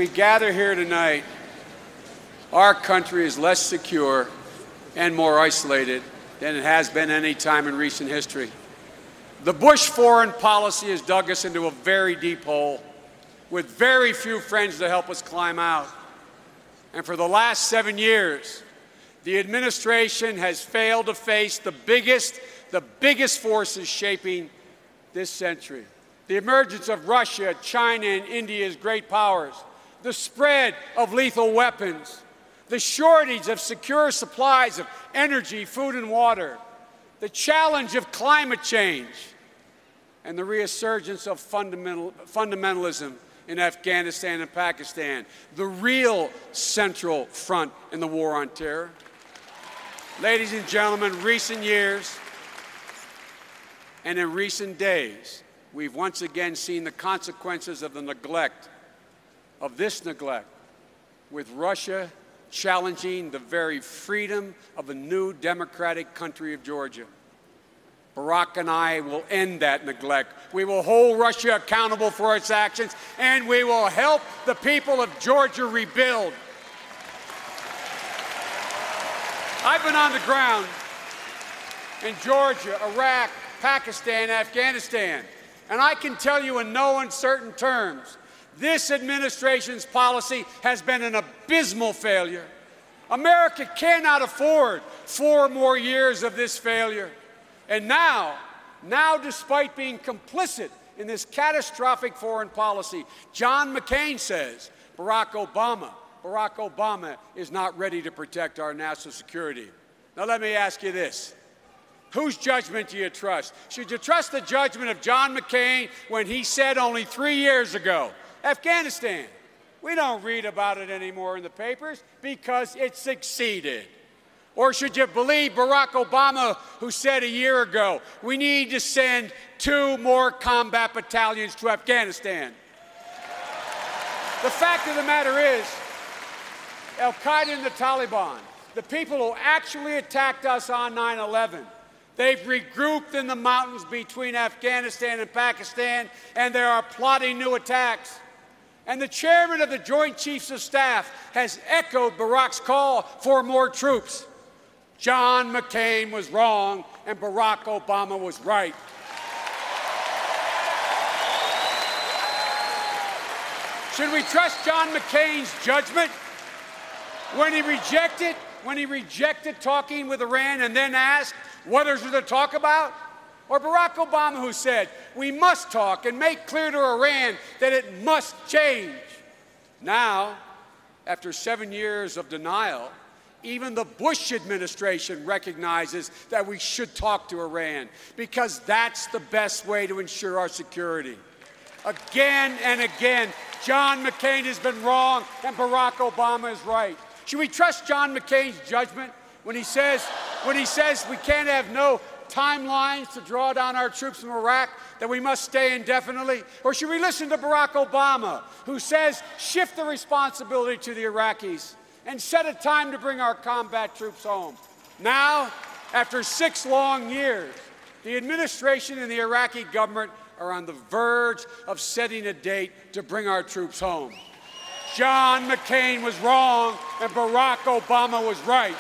We gather here tonight, our country is less secure and more isolated than it has been any time in recent history. The Bush foreign policy has dug us into a very deep hole with very few friends to help us climb out. And for the last 7 years, the administration has failed to face the biggest forces shaping this century. The emergence of Russia, China, and India as great powers, the spread of lethal weapons, the shortage of secure supplies of energy, food, and water, the challenge of climate change, and the resurgence of fundamentalism in Afghanistan and Pakistan, the real central front in the war on terror. Ladies and gentlemen, recent years and in recent days, we've once again seen the consequences of this neglect, with Russia challenging the very freedom of a new democratic country of Georgia. Barack and I will end that neglect. We will hold Russia accountable for its actions, and we will help the people of Georgia rebuild. I've been on the ground in Georgia, Iraq, Pakistan, Afghanistan, and I can tell you in no uncertain terms, this administration's policy has been an abysmal failure. America cannot afford 4 more years of this failure. And now, despite being complicit in this catastrophic foreign policy, John McCain says Barack Obama is not ready to protect our national security. Now let me ask you this. Whose judgment do you trust? Should you trust the judgment of John McCain when he said only 3 years ago, Afghanistan, we don't read about it anymore in the papers because it succeeded? Or should you believe Barack Obama, who said a year ago, we need to send 2 more combat battalions to Afghanistan? The fact of the matter is, Al-Qaeda and the Taliban, the people who actually attacked us on 9/11, they've regrouped in the mountains between Afghanistan and Pakistan, and they are plotting new attacks. And the chairman of the Joint Chiefs of Staff has echoed Barack's call for more troops. John McCain was wrong, and Barack Obama was right. Should we trust John McCain's judgment when he rejected talking with Iran and then asked, what is there to talk about? Or Barack Obama, who said, we must talk and make clear to Iran that it must change? Now, after 7 years of denial, even the Bush administration recognizes that we should talk to Iran because that's the best way to ensure our security. Again and again, John McCain has been wrong and Barack Obama is right. Should we trust John McCain's judgment when he says we can't have no timelines to draw down our troops from Iraq, that we must stay indefinitely? Or should we listen to Barack Obama, who says shift the responsibility to the Iraqis and set a time to bring our combat troops home? Now, after 6 long years, the administration and the Iraqi government are on the verge of setting a date to bring our troops home. John McCain was wrong and Barack Obama was right.